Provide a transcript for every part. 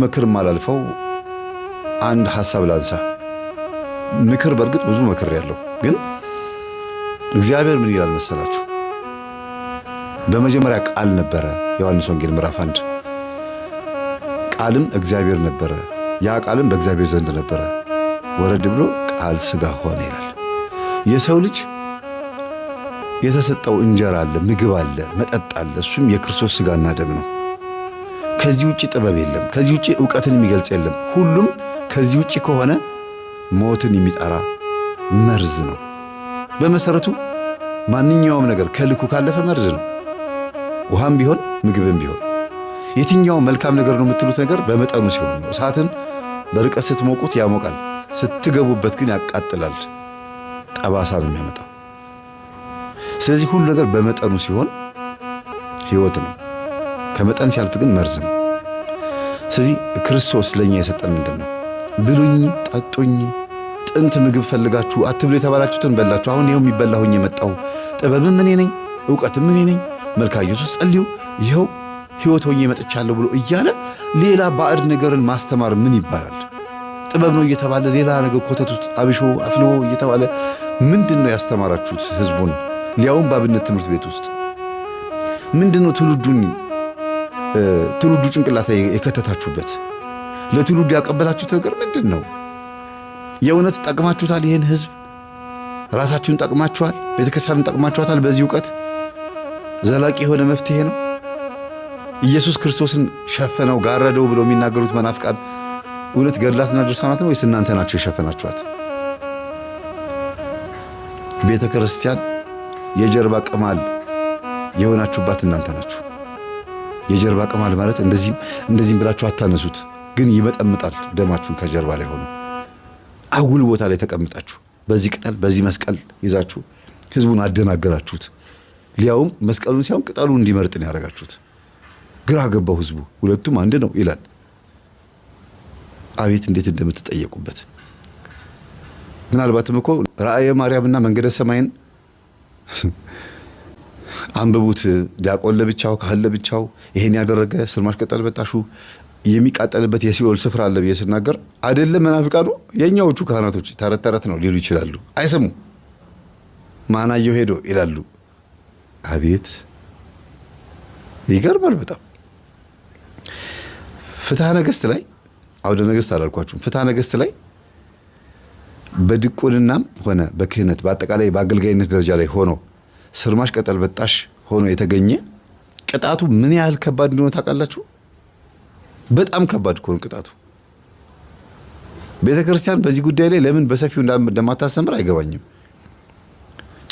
ምክር ማላልፈው አንድ ሐሳብ ላንሳ። ምክር በርግጥ ብዙ ምክር ያለው ግን እግዚአብሔር ምን ይላል መሰላችሁ? በመጀመሪያ ቃል ነበረ። ዮሐንስ ወንጌል ምዕራፍ 1 ቃልም እግዚአብሔር ነበረ፣ ያ ቃልም በእግዚአብሔር ዘንድ ነበረ፣ ወረድ ብሎ ቃል ሥጋ ሆነ ይላል። የሰው ልጅ የተሰጠው እንጀራ አለ፣ ምግብ አለ፣ መጠጥ አለ። እሱም የክርስቶስ ሥጋና ደም ነው። ከዚህ ውጪ ጥበብ የለም። ከዚህ ውጪ ዕውቀትን የሚገልጽ የለም። ሁሉም ከዚህ ውጪ ከሆነ ሞትን የሚጠራ መርዝ ነው። በመሰረቱ ማንኛውም ነገር ከልኩ ካለፈ መርዝ ነው። ውሃም ቢሆን ምግብም ቢሆን የትኛው መልካም ነገር ነው የምትሉት ነገር በመጠኑ ሲሆን ነው። እሳትን በርቀት ስትሞቁት ያሞቃል፣ ስትገቡበት ግን ያቃጥላል፣ ጠባሳ ነው የሚያመጣው። ስለዚህ ሁሉ ነገር በመጠኑ ሲሆን ሕይወት ነው፣ ከመጠን ሲያልፍ ግን መርዝ ነው። ስለዚህ ክርስቶስ ለኛ የሰጠን ምንድነው? ብሉኝ ጠጡኝ፣ ጥንት ምግብ ፈልጋችሁ አትብሉ የተባላችሁትን በላችሁ፣ አሁን ይሄው የሚበላ ሆኜ የመጣው ጥበብም እኔ ነኝ፣ ዕውቀትም እኔ ነኝ፣ መልካ ኢየሱስ ጸልዩ ይሄው ሕይወት ሆኜ መጥቻለሁ ብሎ እያለ ሌላ ባዕድ ነገርን ማስተማር ምን ይባላል? ጥበብ ነው እየተባለ ሌላ ነገር ኮተት ውስጥ አብሾ አፍሎ እየተባለ ምንድነው ያስተማራችሁት ህዝቡን? ሊያውም ባብነት ትምህርት ቤት ውስጥ ምንድነው ትውልዱ ጭንቅላት ላይ የከተታችሁበት? ለትውልዱ ያቀበላችሁት ነገር ምንድነው? የእውነት ጠቅማችሁታል? ይሄን ህዝብ ራሳችሁን ጠቅማችኋል? ቤተክርስቲያኑን ጠቅማችኋታል? በዚህ ዕውቀት ዘላቂ የሆነ መፍትሄ ነው? ኢየሱስ ክርስቶስን ሸፈነው ጋረደው ብለው የሚናገሩት መናፍቃን እውነት ገድላትና ድርሳናት ነው ወይስ እናንተ ናችሁ የሸፈናችኋት? ቤተክርስቲያን የጀርባ ቅማል የሆናችሁባት እናንተ ናችሁ። የጀርባ ቅማል ማለት እንደዚህም ብላችሁ አታነሱት፣ ግን ይመጠምጣል ደማችሁን ከጀርባ ላይ ሆኖ አጉል ቦታ ላይ ተቀምጣችሁ በዚህ ቅጠል በዚህ መስቀል ይዛችሁ ህዝቡን አደናገራችሁት። ሊያውም መስቀሉን ሲያውም ቅጠሉ እንዲመርጥን ያደረጋችሁት። ግራ ገባው ህዝቡ። ሁለቱም አንድ ነው ይላል። አቤት እንዴት እንደምትጠየቁበት። ምናልባትም እኮ ራእየ ማርያምና መንገደ ሰማይን አንብቡት። ዲያቆን ለብቻው ካህን ለብቻው ይሄን ያደረገ ስርማሽ ቅጠል በጣሹ የሚቃጠልበት የሲኦል ስፍራ አለ ብዬ ስናገር አይደለም መናፍቃኑ የኛዎቹ ካህናቶች ተረት ነው ሊሉ ይችላሉ። አይሰሙ ማናየው ሄዶ ይላሉ። አቤት ይገርማል በጣም። ፍትሐ ነገሥት ላይ አውደ ነገሥት አላልኳችሁም? ፍትሐ ነገሥት ላይ በድቁንናም ሆነ በክህነት በአጠቃላይ በአገልጋይነት ደረጃ ላይ ሆኖ ስርማሽ ቅጠል በጣሽ ሆኖ የተገኘ ቅጣቱ ምን ያህል ከባድ እንደሆነ ታውቃላችሁ? በጣም ከባድ እኮ ነው ቅጣቱ። ቤተክርስቲያን በዚህ ጉዳይ ላይ ለምን በሰፊው እንደማታስተምር አይገባኝም።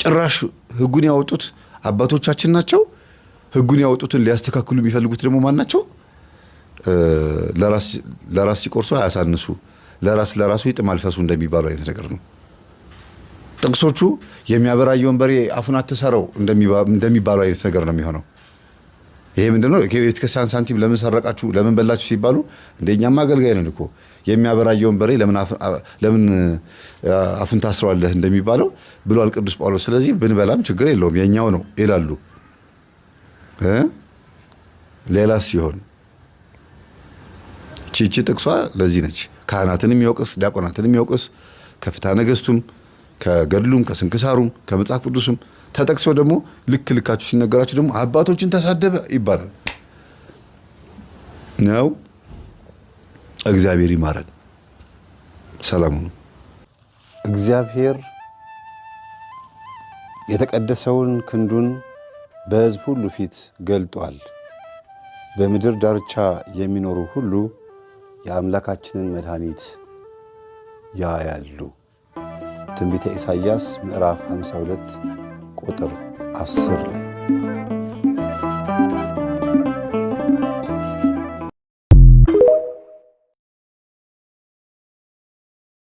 ጭራሽ ህጉን ያወጡት አባቶቻችን ናቸው። ህጉን ያወጡትን ሊያስተካክሉ የሚፈልጉት ደግሞ ማን ናቸው? ለራስ ሲቆርሱ አያሳንሱ፣ ለራሱ ይጥማል ፈሱ እንደሚባለው አይነት ነገር ነው። ጥቅሶቹ የሚያበራየውን በሬ አፉን አትሰረው እንደሚባለው አይነት ነገር ነው የሚሆነው። ይሄ ምንድነው? የቤተክርስቲያን ሳንቲም ለምን ሰረቃችሁ ለምን በላችሁ ሲባሉ እንደኛማ አገልጋይ ነን እኮ የሚያበራየውን በሬ ለምን አፉን ታስረዋለህ እንደሚባለው ብሏል ቅዱስ ጳውሎስ። ስለዚህ ብንበላም ችግር የለውም የኛው ነው ይላሉ። ሌላ ሲሆን ቺቺ ጥቅሷ ለዚህ ነች። ካህናትን የሚወቅስ ዲያቆናትን የሚወቅስ ከፍትሐ ነገሥቱም ከገድሉም ከስንክሳሩም ከመጽሐፍ ቅዱስም ተጠቅሶ ደግሞ ልካችሁ ሲነገራችሁ ደግሞ አባቶችን ተሳደበ ይባላል ነው። እግዚአብሔር ይማረን። ሰላም ነው። እግዚአብሔር የተቀደሰውን ክንዱን በሕዝብ ሁሉ ፊት ገልጧል። በምድር ዳርቻ የሚኖሩ ሁሉ የአምላካችንን መድኃኒት ያያሉ። ትንቢተ ኢሳይያስ ምዕራፍ 52 ቁጥር 10 ላይ